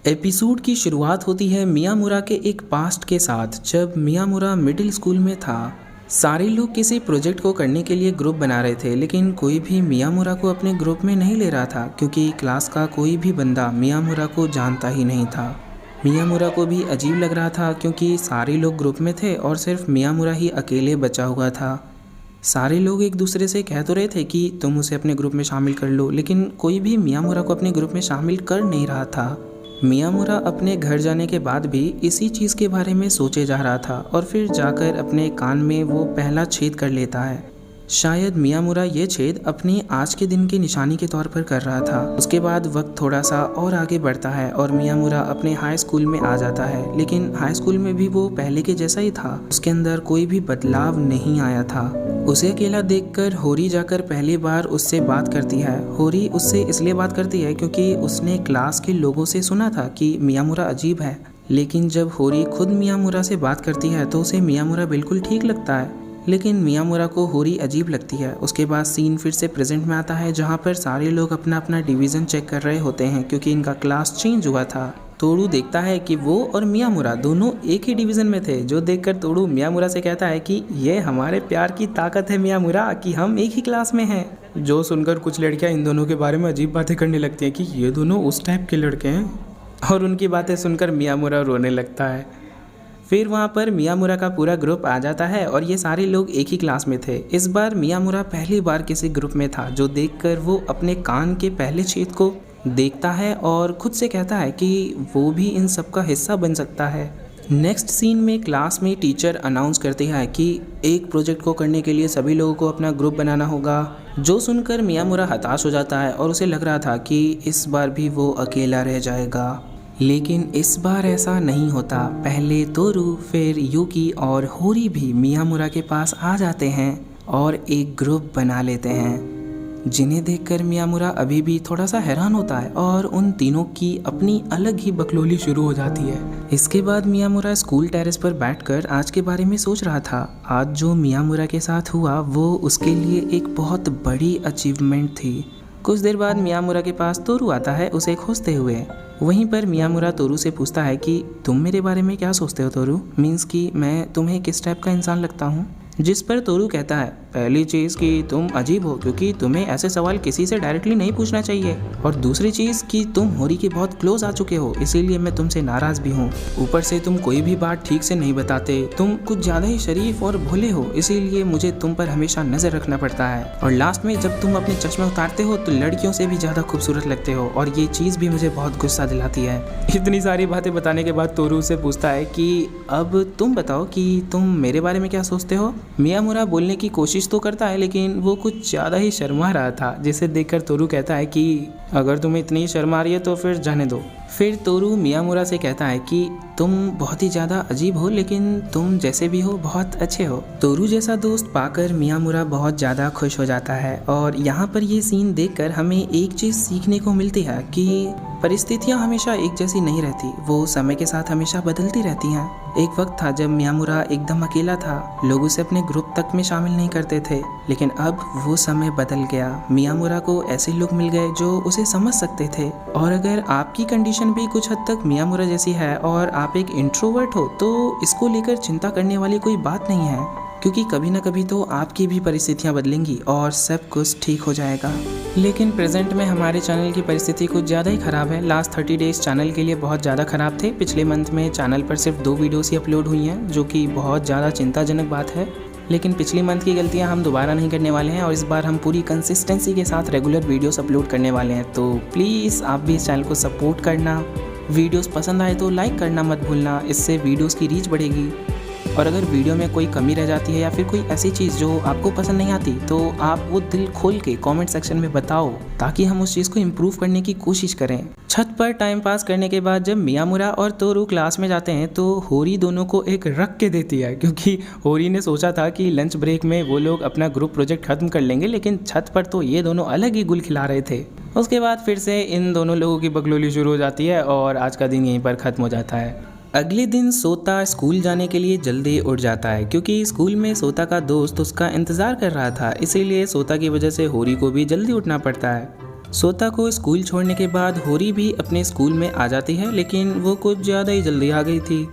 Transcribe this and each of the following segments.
Episode की शुरुआत होती है मियामुरा के एक पास्ट के साथ। जब मियामुरा मिडिल स्कूल में था, सारे लोग किसी प्रोजेक्ट को करने के लिए ग्रुप बना रहे थे, लेकिन कोई भी मियामुरा को अपने ग्रुप में नहीं ले रहा था क्योंकि क्लास का कोई भी बंदा मियामुरा को जानता ही नहीं था। मियामुरा को भी अजीब लग रहा था क्योंकि सारे लोग ग्रुप में थे और सिर्फ मियामुरा ही अकेले बचा हुआ था। सारे लोग एक दूसरे से कह तो रहे थे कि तुम उसे अपने ग्रुप में शामिल कर लो, लेकिन कोई भी मियामुरा को अपने ग्रुप में शामिल कर नहीं रहा था। मियामुरा अपने घर जाने के बाद भी इसी चीज़ के बारे में सोचे जा रहा था और फिर जाकर अपने कान में वो पहला छेद कर लेता है। शायद मियामुरा ये छेद अपनी आज के दिन की निशानी के तौर पर कर रहा था। उसके बाद वक्त थोड़ा सा और आगे बढ़ता है और मियामुरा अपने हाई स्कूल में आ जाता है, लेकिन हाई स्कूल में भी वो पहले के जैसा ही था। उसके अंदर कोई भी बदलाव नहीं आया था। उसे अकेला देखकर होरी जाकर पहली बार उससे बात करती है। होरी उससे इसलिए बात करती है क्योंकि उसने क्लास के लोगों से सुना था कि मियामुरा अजीब है, लेकिन जब होरी खुद मियामुरा से बात करती है तो उसे मियामुरा बिल्कुल ठीक लगता है, लेकिन मियामुरा को होरी अजीब लगती है। उसके बाद सीन फिर से प्रेजेंट में आता है जहाँ पर सारे लोग अपना अपना डिवीज़न चेक कर रहे होते हैं क्योंकि इनका क्लास चेंज हुआ था। तोड़ू देखता है कि वो और मियामुरा दोनों एक ही डिवीज़न में थे, जो देखकर तोड़ू मियामुरा से कहता है कि ये हमारे प्यार की ताकत है मियामुरा कि हम एक ही क्लास में हैं। जो सुनकर कुछ लड़कियां इन दोनों के बारे में अजीब बातें करने लगती हैं कि ये दोनों उस टाइप के लड़के हैं, और उनकी बातें सुनकर मियामुरा रोने लगता है। फिर वहाँ पर मियामुरा का पूरा ग्रुप आ जाता है और ये सारे लोग एक ही क्लास में थे। इस बार मियामुरा पहली बार किसी ग्रुप में था, जो देखकर वो अपने कान के पहले छेद को देखता है और खुद से कहता है कि वो भी इन सब का हिस्सा बन सकता है। नेक्स्ट सीन में क्लास में टीचर अनाउंस करती है कि एक प्रोजेक्ट को करने के लिए सभी लोगों को अपना ग्रुप बनाना होगा, जो सुनकर मियामुरा हताश हो जाता है और उसे लग रहा था कि इस बार भी वो अकेला रह जाएगा। लेकिन इस बार ऐसा नहीं होता। पहले तोरू, फिर यूकी और होरी भी मियामुरा के पास आ जाते हैं और एक ग्रुप बना लेते हैं, जिन्हें देखकर मियामुरा अभी भी थोड़ा सा हैरान होता है और उन तीनों की अपनी अलग ही बकलोली शुरू हो जाती है। इसके बाद मियामुरा स्कूल टेरेस पर बैठकर आज के बारे में सोच रहा था। आज जो मियामुरा के साथ हुआ वो उसके लिए एक बहुत बड़ी अचीवमेंट थी। कुछ देर बाद मियामुरा के पास तोरू आता है उसे खोजते हुए। वहीं पर मियामुरा तोरू से पूछता है कि तुम मेरे बारे में क्या सोचते हो तोरू, मीन्स कि मैं तुम्हें किस टाइप का इंसान लगता हूँ। जिस पर तोरू कहता है, पहली चीज़ कि तुम अजीब हो क्योंकि तुम्हें ऐसे सवाल किसी से डायरेक्टली नहीं पूछना चाहिए, और दूसरी चीज़ कि तुम होरी के बहुत क्लोज आ चुके हो, इसीलिए मैं तुमसे नाराज़ भी हूँ। ऊपर से तुम कोई भी बात ठीक से नहीं बताते, तुम कुछ ज़्यादा ही शरीफ और भोले हो, इसीलिए मुझे तुम पर हमेशा नज़र रखना पड़ता है। और लास्ट में जब तुम अपने चश्मे उतारते हो तो लड़कियों से भी ज़्यादा खूबसूरत लगते हो, और ये चीज़ भी मुझे बहुत गुस्सा दिलाती है। इतनी सारी बातें बताने के बाद तोरू से पूछता है कि अब तुम बताओ कि तुम मेरे बारे में क्या सोचते हो। मियामुरा बोलने की कोशिश तो करता है, लेकिन वो कुछ ज़्यादा ही शर्मा रहा था, जिसे देखकर तोरू कहता है कि अगर तुम्हें इतनी शर्म आ रही है तो फिर जाने दो। फिर तोरू मियामुरा से कहता है कि तुम बहुत ही ज़्यादा अजीब हो, लेकिन तुम जैसे भी हो बहुत अच्छे हो। तोरू जैसा दोस्त पाकर मियामुरा बहुत ज़्यादा खुश हो जाता है। और यहाँ पर ये सीन देखकर हमें एक चीज़ सीखने को मिलती है कि परिस्थितियाँ हमेशा एक जैसी नहीं रहती, वो समय के साथ हमेशा बदलती रहती हैं। एक वक्त था जब मियामुरा एकदम अकेला था, लोग उसे अपने ग्रुप तक में शामिल नहीं करते थे, लेकिन अब वो समय बदल गया। मियामुरा को ऐसे लोग मिल गए जो उसे समझ सकते थे। और अगर आपकी कंडीशन भी कुछ हद तक मियामुरा जैसी है और आप एक इंट्रोवर्ट हो, तो इसको लेकर चिंता करने वाली कोई बात नहीं है, क्योंकि कभी ना कभी तो आपकी भी परिस्थितियाँ बदलेंगी और सब कुछ ठीक हो जाएगा। लेकिन प्रेजेंट में हमारे चैनल की परिस्थिति कुछ ज़्यादा ही ख़राब है। लास्ट 30 डेज़ चैनल के लिए बहुत ज़्यादा ख़राब थे। पिछले मंथ में चैनल पर सिर्फ 2 वीडियोस ही अपलोड हुई हैं, जो कि बहुत ज़्यादा चिंताजनक बात है। लेकिन पिछली मंथ की गलतियां हम दोबारा नहीं करने वाले हैं और इस बार हम पूरी कंसिस्टेंसी के साथ रेगुलर वीडियोस अपलोड करने वाले हैं। तो प्लीज़ आप भी इस चैनल को सपोर्ट करना, वीडियोस पसंद आए तो लाइक करना मत भूलना, इससे वीडियोस की रीच बढ़ेगी। और अगर वीडियो में कोई कमी रह जाती है या फिर कोई ऐसी चीज़ जो आपको पसंद नहीं आती, तो आप वो दिल खोल के कमेंट सेक्शन में बताओ, ताकि हम उस चीज़ को इम्प्रूव करने की कोशिश करें। छत पर टाइम पास करने के बाद जब मियामुरा और तोरू क्लास में जाते हैं तो होरी दोनों को एक रख के देती है, क्योंकि होरी ने सोचा था कि लंच ब्रेक में वो लोग अपना ग्रुप प्रोजेक्ट खत्म कर लेंगे, लेकिन छत पर तो ये दोनों अलग ही गुल खिला रहे थे। उसके बाद फिर से इन दोनों लोगों की बकलोली शुरू हो जाती है और आज का दिन यहीं पर ख़त्म हो जाता है। अगले दिन सोता स्कूल जाने के लिए जल्दी उठ जाता है, क्योंकि स्कूल में सोता का दोस्त उसका इंतज़ार कर रहा था, इसीलिए सोता की वजह से होरी को भी जल्दी उठना पड़ता है। सोता को स्कूल छोड़ने के बाद होरी भी अपने स्कूल में आ जाती है, लेकिन वो कुछ ज़्यादा ही जल्दी आ गई थी,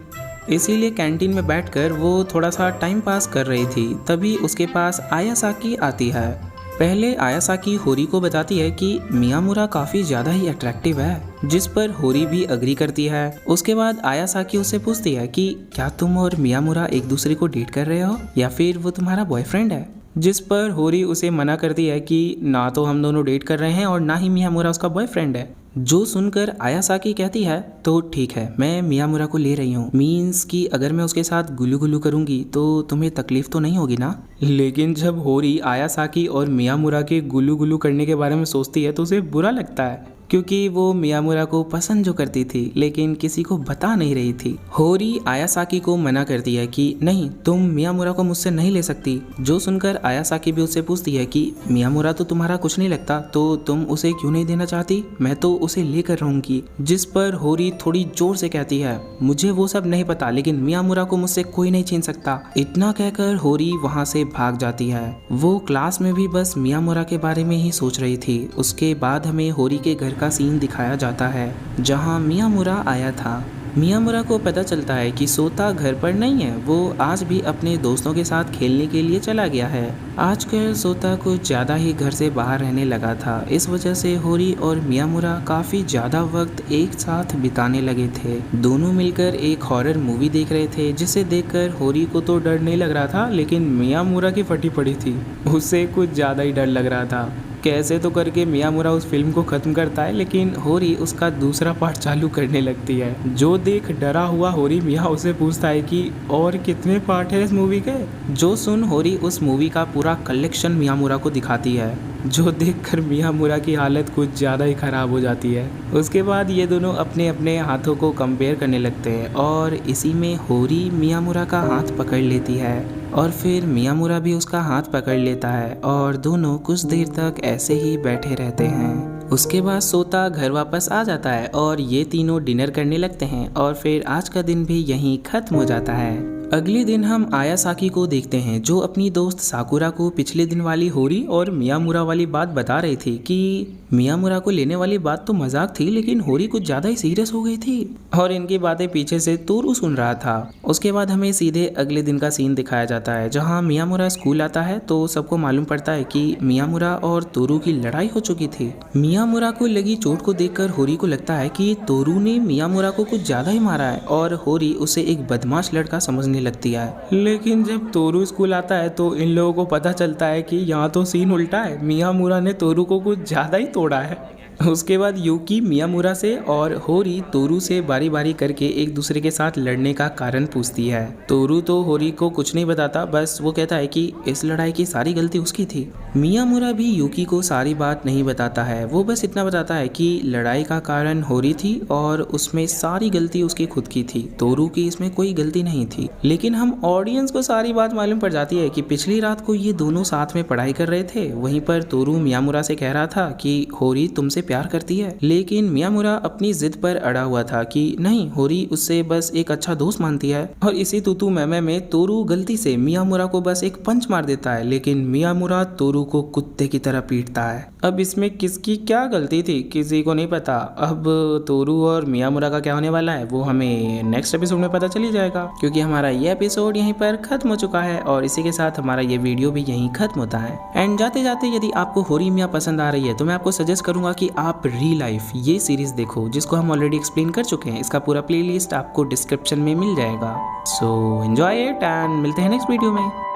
इसीलिए कैंटीन में बैठकर वो थोड़ा सा टाइम पास कर रही थी। तभी उसके पास आयासाकी आती है। पहले आयासाकी होरी को बताती है कि मियामुरा काफ़ी ज़्यादा ही अट्रैक्टिव है, जिस पर होरी भी अग्री करती है। उसके बाद आयासाकी उससे पूछती है कि क्या तुम और मियामुरा एक दूसरे को डेट कर रहे हो या फिर वो तुम्हारा बॉयफ्रेंड है, जिस पर होरी उसे मना करती है कि ना तो हम दोनों डेट कर रहे हैं और ना ही मियामुरा उसका बॉयफ्रेंड है। जो सुनकर आयासाकी कहती है तो ठीक है, मैं मियामुरा को ले रही हूँ, मीन्स कि अगर मैं उसके साथ गुलू गुलू करूँगी तो तुम्हें तकलीफ तो नहीं होगी ना। लेकिन जब होरी आयासाकी और मियामुरा के गुलू गुलू करने के बारे में सोचती है तो उसे बुरा लगता है, क्योंकि वो मियामुरा को पसंद जो करती थी लेकिन किसी को बता नहीं रही थी। होरी आयासाकी को मना करती है कि नहीं, तुम मियामुरा को मुझसे नहीं ले सकती। जो सुनकर आयासाकी भी उससे पूछती है कि मियामुरा तो तुम्हारा कुछ नहीं लगता, तो तुम उसे क्यों नहीं देना चाहती, मैं तो उसे लेकर रहूंगी। जिस पर होरी थोड़ी जोर से कहती है मुझे वो सब नहीं पता, लेकिन मियामुरा को मुझसे कोई नहीं छीन सकता। इतना कहकर होरी वहाँ से भाग जाती है। वो क्लास में भी बस मियामुरा के बारे में ही सोच रही थी। उसके बाद हमें होरी के घर का सीन दिखाया जाता है जहां मियामुरा आया था। मियामुरा को पता चलता है कि सोता घर पर नहीं है, वो आज भी अपने दोस्तों के साथ खेलने के लिए चला गया है। आजकल सोता कुछ ज़्यादा ही घर से बाहर रहने लगा था। इस वजह से होरी और मियामुरा काफ़ी ज़्यादा वक्त एक साथ बिताने लगे थे। दोनों मिलकर एक हॉरर मूवी देख रहे थे, जिसे देखकर होरी को तो डर नहीं लग रहा था, लेकिन मियामुरा की फटी पड़ी थी, उससे कुछ ज़्यादा ही डर लग रहा था। कैसे तो करके मियामुरा उस फिल्म को ख़त्म करता है, लेकिन होरी उसका दूसरा पार्ट चालू करने लगती है। जो देख डरा हुआ होरी मिया उसे पूछता है कि और कितने पार्ट है इस मूवी के। जो सुन होरी उस मूवी का पूरा कलेक्शन मियामुरा को दिखाती है, जो देखकर मियामुरा की हालत कुछ ज़्यादा ही ख़राब हो जाती है। उसके बाद ये दोनों अपने अपने हाथों को कंपेयर करने लगते हैं और इसी में होरी मियामुरा का हाथ पकड़ लेती है और फिर मियामुरा भी उसका हाथ पकड़ लेता है और दोनों कुछ देर तक ऐसे ही बैठे रहते हैं। उसके बाद सोता घर वापस आ जाता है और ये तीनों डिनर करने लगते हैं और फिर आज का दिन भी यहीं ख़त्म हो जाता है। अगले दिन हम आयासाकी को देखते हैं, जो अपनी दोस्त साकुरा को पिछले दिन वाली होरी और मियामुरा वाली बात बता रही थी कि मियामुरा को लेने वाली बात तो मजाक थी, लेकिन होरी कुछ ज़्यादा ही सीरियस हो गई थी और इनकी बातें पीछे से तोरू सुन रहा था। उसके बाद हमें सीधे अगले दिन का सीन दिखाया जाता है, जहाँ मियामुरा स्कूल आता है तो सबको मालूम पड़ता है कि मियामुरा और तोरू की लड़ाई हो चुकी थी। मियामुरा को लगी चोट को देखकर होरी को लगता है कि तोरू ने मियामुरा को कुछ ज़्यादा ही मारा है और होरी उसे एक बदमाश लड़का समझने लगती है। लेकिन जब तोरू स्कूल आता है तो इन लोगों को पता चलता है कि यहाँ तो सीन उल्टा है, मियामुरा ने तोरू को कुछ ज़्यादा ही तोड़ा है। उसके बाद यूकी मियामुरा से और होरी तोरू से बारी बारी करके एक दूसरे के साथ लड़ने का कारण पूछती है। तोरू तो होरी को कुछ नहीं बताता, बस वो कहता है कि इस लड़ाई की सारी गलती उसकी थी। मियामुरा भी यूकी को सारी बात नहीं बताता है, वो बस इतना बताता है कि लड़ाई का कारण होरी थी और उसमें सारी गलती उसकी खुद की थी, तोरू की इसमें कोई गलती नहीं थी। लेकिन हम ऑडियंस को सारी बात मालूम पड़ जाती है कि पिछली रात को ये दोनों साथ में पढ़ाई कर रहे थे। वहीं पर तोरू मियामुरा से कह रहा था कि होरी तुमसे प्यार करती है, लेकिन मियामुरा अपनी जिद पर अड़ा हुआ था कि नहीं, होरी उससे बस एक अच्छा दोस्त मानती है। और इसी तूतू मैमे में तोरू गलती से मियामुरा को बस एक पंच मार देता है, लेकिन मियामुरा तोरू को कुत्ते की तरह पीटता है। अब इसमें किसकी क्या गलती थी किसी को नहीं पता। अब तोरू और मियामुरा का क्या होने वाला है वो हमें नेक्स्ट एपिसोड में पता चली जाएगा, क्योंकि हमारा ये एपिसोड यहीं पर खत्म हो चुका है और इसी के साथ हमारा ये वीडियो भी यहीं खत्म होता है। एंड जाते जाते यदि आपको होरी मिया पसंद आ रही है तो मैं आपको सजेस्ट करूंगा कि आप रियल लाइफ ये सीरीज देखो, जिसको हम ऑलरेडी एक्सप्लेन कर चुके हैं। इसका पूरा प्लेलिस्ट आपको डिस्क्रिप्शन में मिल जाएगा। सो एंजॉय इट एंड मिलते हैं नेक्स्ट वीडियो में।